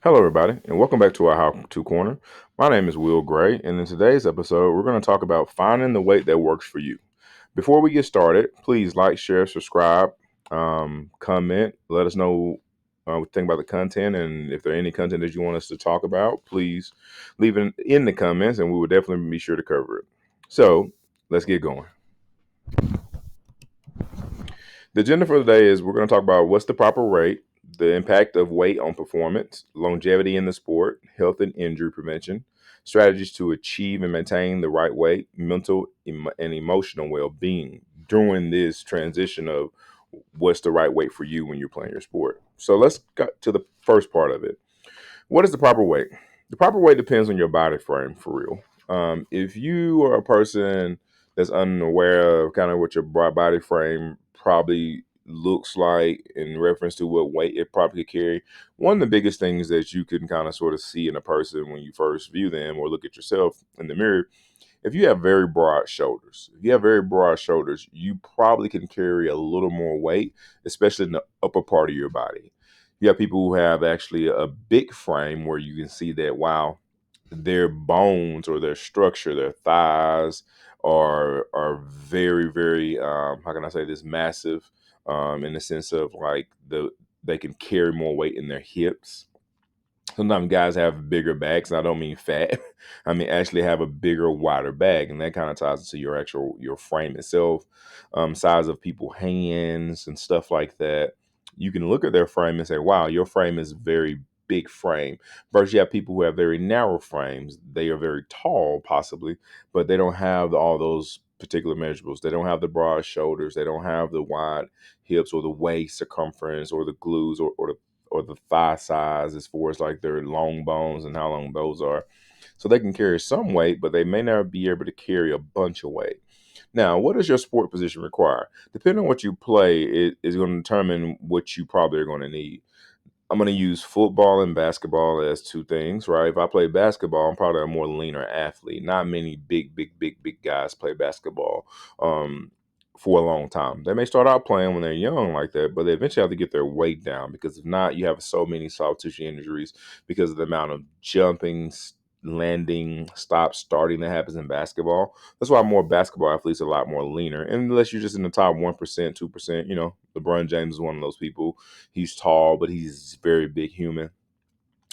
Hello, everybody, and welcome back to our How To Corner. My name is Will Gray, and in today's episode, we're going to talk about finding the weight that works for you. Before we get started, please like, share, subscribe, comment. Let us know what you think about the content, and if there any content that you want us to talk about, please leave it in the comments, and we will definitely be sure to cover it. So let's get going. The agenda for today is we're going to talk about what's the proper weight, the impact of weight on performance, longevity in the sport, health and injury prevention, strategies to achieve and maintain the right weight, mental and emotional well being during this transition of what's the right weight for you when you're playing your sport. So let's get to the first part of it. What is the proper weight? The proper weight depends on your body frame for real. If you are a person that's unaware of kind of what your body frame probably looks like in reference to what weight it probably could carry, one of the biggest things that you can kind of sort of see in a person when you first view them or look at yourself in the mirror, if you have very broad shoulders, you probably can carry a little more weight, especially in the upper part of your body. You have people who have actually a big frame where you can see that, wow, their bones or their structure, their thighs are very, very how can I say this, massive, in the sense of like they can carry more weight in their hips. Sometimes guys have bigger backs, and I don't mean fat. I mean actually have a bigger, wider back, and that kind of ties into your frame itself, size of people hands and stuff like that. You can look at their frame and say, "Wow, your frame is very big frame." Versus you have people who have very narrow frames. They are very tall, possibly, but they don't have all those particular measurables. They don't have the broad shoulders. They don't have the wide hips or the waist circumference or the glues or the thigh size as far as like their long bones and how long those are. So they can carry some weight, but they may not be able to carry a bunch of weight. Now, what does your sport position require? Depending on what you play, it is going to determine what you probably are going to need. I'm going to use football and basketball as two things, right? If I play basketball, I'm probably a more leaner athlete. Not many big guys play basketball for a long time. They may start out playing when they're young like that, but they eventually have to get their weight down because if not, you have so many soft tissue injuries because of the amount of jumping, landing, stop, starting that happens in basketball. That's why more basketball athletes are a lot more leaner. And unless you're just in the top 1%, 2%, LeBron James is one of those people. He's tall, but he's very big human.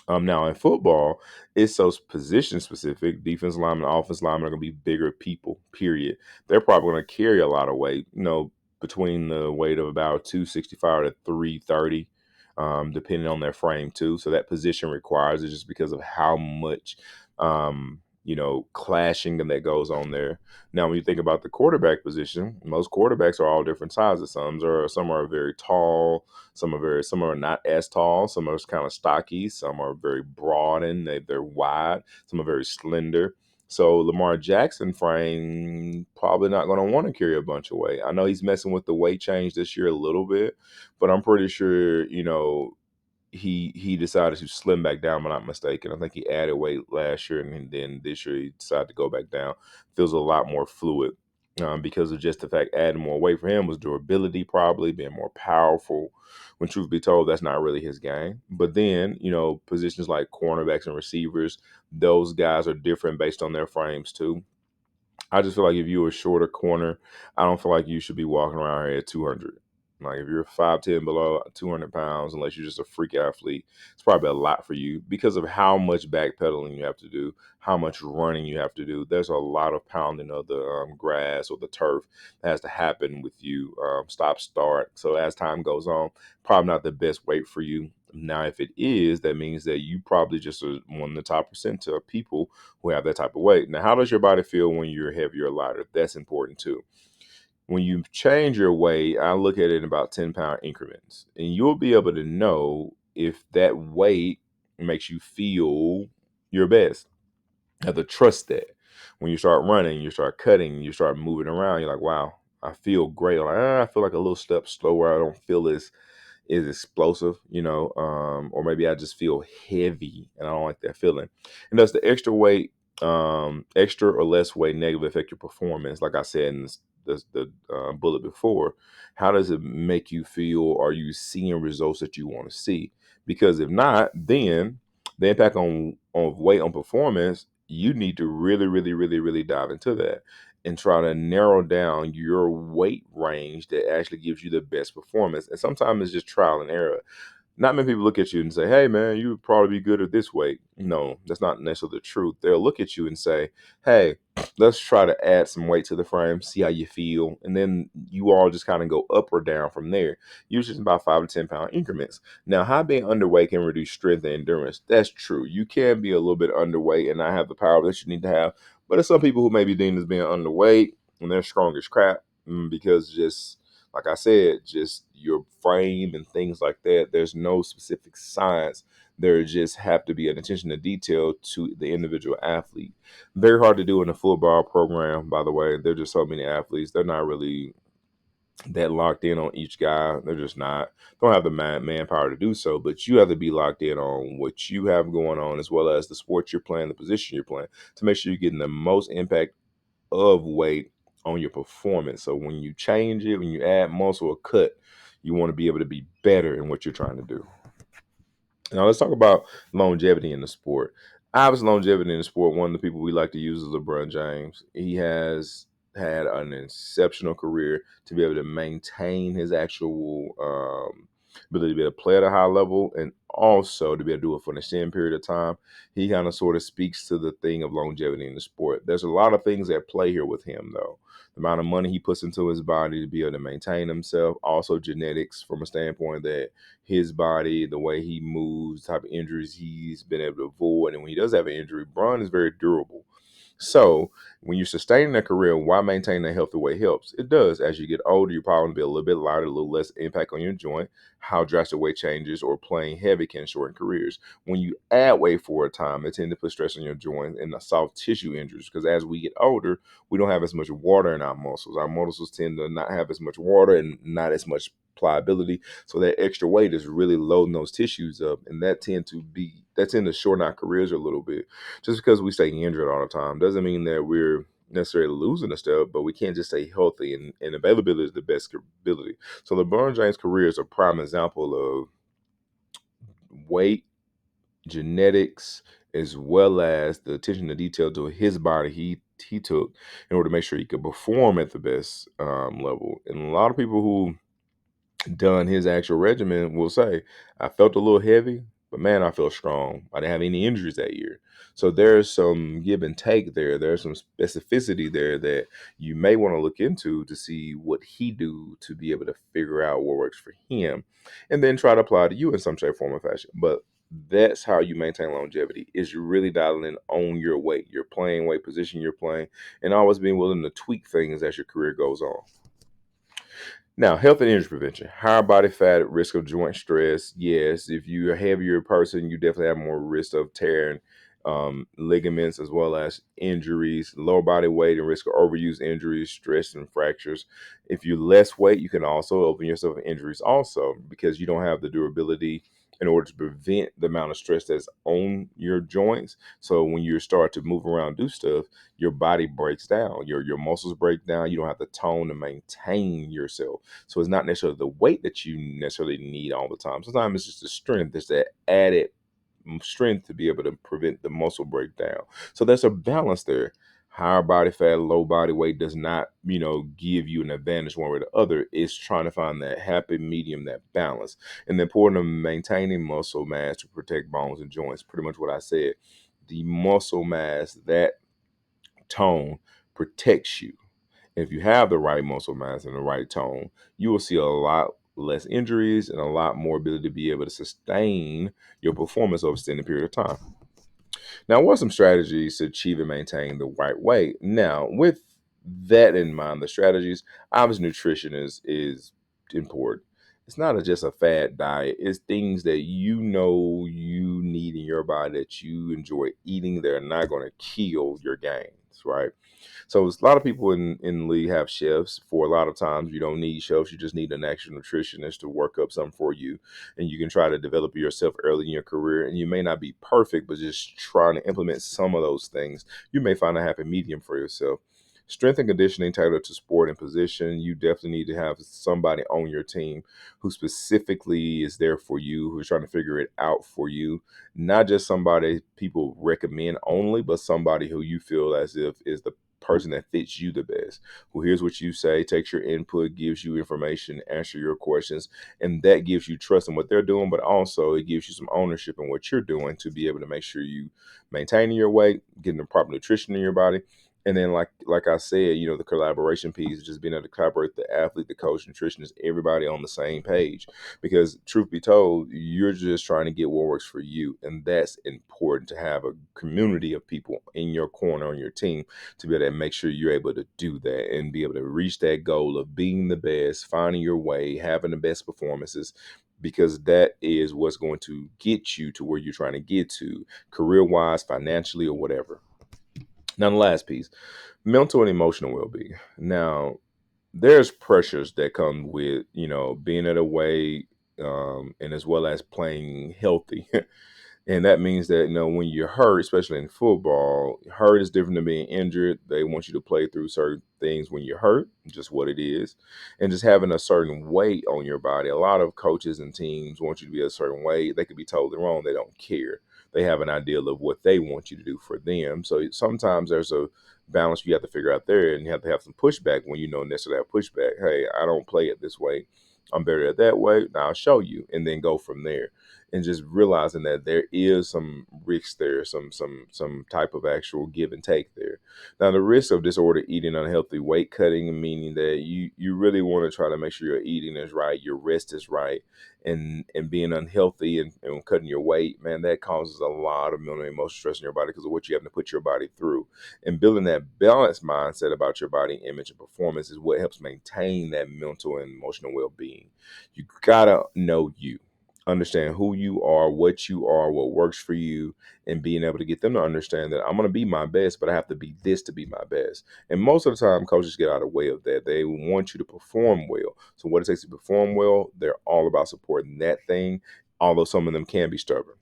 Now in football, it's so position specific. Defense linemen, offense linemen are going to be bigger people. Period. They're probably going to carry a lot of weight. Between the weight of about 265 to 330, depending on their frame too. So that position requires it just because of how much, clashing that goes on there. Now, when you think about the quarterback position, most quarterbacks are all different sizes. Some are very tall. Some are not as tall. Some are kind of stocky. Some are very broad and they're wide. Some are very slender. So Lamar Jackson frame probably not going to want to carry a bunch of weight. I know he's messing with the weight change this year a little bit, but I'm pretty sure he decided to slim back down. If I'm not mistaken. I think he added weight last year, and then this year he decided to go back down. Feels a lot more fluid because of just the fact adding more weight for him was durability, probably being more powerful. When truth be told, that's not really his game. But then positions like cornerbacks and receivers, those guys are different based on their frames too. I just feel like if you're a shorter corner, I don't feel like you should be walking around here at 200. Like if you're 5'10", below 200 pounds, unless you're just a freak athlete, it's probably a lot for you because of how much backpedaling you have to do, how much running you have to do. There's a lot of pounding of the grass or the turf that has to happen with you, stop, start. So as time goes on, probably not the best weight for you. Now, if it is, that means that you probably just are one of the top percentile of people who have that type of weight. Now, how does your body feel when you're heavier or lighter? That's important too. When you change your weight, I look at it in about 10-pound increments, and you'll be able to know if that weight makes you feel your best. You have to trust that. When you start running, you start cutting, you start moving around, you're like, wow, I feel great. Like, I feel like a little step slower. I don't feel as is explosive, or maybe I just feel heavy and I don't like that feeling. And does the extra or less weight negatively affect your performance? Like I said in the bullet before, how does it make you feel? Are you seeing results that you want to see? Because if not, then The impact on of weight on performance, you need to really, really, really, really dive into that and try to narrow down your weight range that actually gives you the best performance. And sometimes it's just trial and error. Not many people look at you and say, "Hey, man, you would probably be good at this weight." No, that's not necessarily the truth. They'll look at you and say, "Hey, let's try to add some weight to the frame, see how you feel," and then you all just kind of go up or down from there. Usually, it's about 5 to 10 pound increments. Now, how being underweight can reduce strength and endurance. That's true. You can be a little bit underweight and not have the power that you need to have. But there's some people who may be deemed as being underweight and they're strong as crap because just like I said, just your frame and things like that. There's no specific science. There just have to be an attention to detail to the individual athlete. Very hard to do in a football program, by the way. There's just so many athletes. They're not really that locked in on each guy. They're just not, don't have the manpower to do so. But you have to be locked in on what you have going on, as well as the sport you're playing, the position you're playing, to make sure you're getting the most impact of weight on your performance. So when you change it, when you add muscle or cut, you want to be able to be better in what you're trying to do. Now let's talk about longevity in the sport. Obviously, longevity in the sport. One of the people we like to use is LeBron James. He has had an exceptional career to be able to maintain his actual ability to be able to play at a high level and also to be able to do it for an extended period of time. He kind of sort of speaks to the thing of longevity in the sport. There's a lot of things at play here with him, though. The amount of money he puts into his body to be able to maintain himself, also genetics from a standpoint that his body, the way he moves, the type of injuries he's been able to avoid. And when he does have an injury, Braun is very durable. So when you're sustaining a career, why maintain a healthy weight helps? It does. As you get older, you're probably going to be a little bit lighter, a little less impact on your joint. How drastic weight changes or playing heavy can shorten careers. When you add weight for a time, it tends to put stress on your joints and the soft tissue injuries because as we get older, we don't have as much water in our muscles. Our muscles tend to not have as much water and not as much pliability. So that extra weight is really loading those tissues up, and that tend to shorten our careers a little bit. Just because we stay injured all the time doesn't mean that we're necessarily losing a step, but we can't just stay healthy. And availability is the best ability. So LeBron James' career is a prime example of weight, genetics, as well as the attention to detail to his body he took in order to make sure he could perform at the best level. And a lot of people who done his actual regimen will say, I felt a little heavy, but man, I felt strong. I didn't have any injuries that year. So there's some give and take there. There's some specificity there that you may want to look into to see what he do to be able to figure out what works for him and then try to apply to you in some shape, form, or fashion. But that's how you maintain longevity is you really dialing in on your weight, your playing weight, position you're playing, and always being willing to tweak things as your career goes on. Now, health and injury prevention. Higher body fat, risk of joint stress. Yes, if you're a heavier person, you definitely have more risk of tearing ligaments as well as injuries, lower body weight, and risk of overuse injuries, stress, and fractures. If you're less weight, you can also open yourself to injuries also because you don't have the durability in order to prevent the amount of stress that's on your joints. So when you start to move around, do stuff, your body breaks down, your muscles break down. You don't have the tone to maintain yourself. So it's not necessarily the weight that you necessarily need all the time. Sometimes it's just the strength. It's that added strength to be able to prevent the muscle breakdown. So there's a balance there. Higher body fat, low body weight does not, give you an advantage one way or the other. It's trying to find that happy medium, that balance. And the importance of maintaining muscle mass to protect bones and joints. Pretty much what I said. The muscle mass, that tone protects you. If you have the right muscle mass and the right tone, you will see a lot less injuries and a lot more ability to be able to sustain your performance over an extended period of time. Now, what are some strategies to achieve and maintain the right weight? Now, with that in mind, the strategies, obviously nutrition is important. It's not just a fad diet. It's things that you know you need in your body that you enjoy eating. They're not going to kill your gains, right? So a lot of people in the league have chefs. For a lot of times, you don't need chefs. You just need an actual nutritionist to work up something for you, and you can try to develop it yourself early in your career. And you may not be perfect, but just trying to implement some of those things, you may find a happy medium for yourself. Strength and conditioning tailored to sport and position. You definitely need to have somebody on your team who specifically is there for you, who's trying to figure it out for you. Not just somebody people recommend only, but somebody who you feel as if is the person that fits you the best, who hears what you say, takes your input, gives you information, answer your questions, and that gives you trust in what they're doing, but also it gives you some ownership in what you're doing to be able to make sure you maintaining your weight, getting the proper nutrition in your body. And then like I said, the collaboration piece, just being able to collaborate the athlete, the coach, nutritionist, everybody on the same page. Because truth be told, you're just trying to get what works for you. And that's important, to have a community of people in your corner on your team to be able to make sure you're able to do that and be able to reach that goal of being the best, finding your way, having the best performances, because that is what's going to get you to where you're trying to get to, career wise, financially, or whatever. Now, the last piece, mental and emotional well-being. Now, there's pressures that come with being at a weight, and as well as playing healthy. And that means that, when you're hurt, especially in football, hurt is different than being injured. They want you to play through certain things when you're hurt, just what it is. And just having a certain weight on your body. A lot of coaches and teams want you to be a certain weight. They could be totally wrong. They don't care. They have an ideal of what they want you to do for them. So sometimes there's a balance you have to figure out there, and you have to have some pushback when you know necessarily have pushback. Hey, I don't play it this way. I'm better at that way. Now I'll show you, and then go from there. And just realizing that there is some risk there, some type of actual give and take there. Now, the risk of disordered eating, unhealthy weight cutting, meaning that you really want to try to make sure your eating is right, your rest is right, and being unhealthy and cutting your weight, man, that causes a lot of mental and emotional stress in your body because of what you have to put your body through. And building that balanced mindset about your body image and performance is what helps maintain that mental and emotional well-being. You gotta know you, understand who you are, what works for you, and being able to get them to understand that I'm going to be my best, but I have to be this to be my best. And most of the time, coaches get out of the way of that. They want you to perform well. So what it takes to perform well, they're all about supporting that thing, although some of them can be stubborn.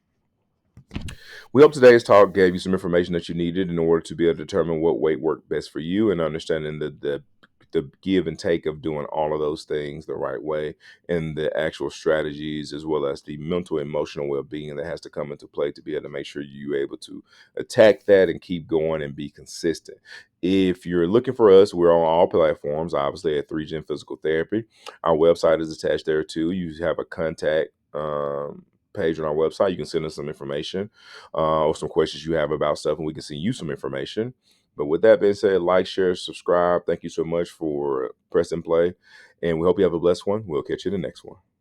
We hope today's talk gave you some information that you needed in order to be able to determine what weight worked best for you, and understanding the give and take of doing all of those things the right way, and the actual strategies, as well as the mental and emotional well-being that has to come into play to be able to make sure you're able to attack that and keep going and be consistent. If you're looking for us, we're on all platforms, obviously at 3Gen Physical Therapy. Our website is attached there too. You have a contact page on our website. You can send us some information or some questions you have about stuff, and we can send you some information. But with that being said, like, share, subscribe. Thank you so much for pressing play, and we hope you have a blessed one. We'll catch you in the next one.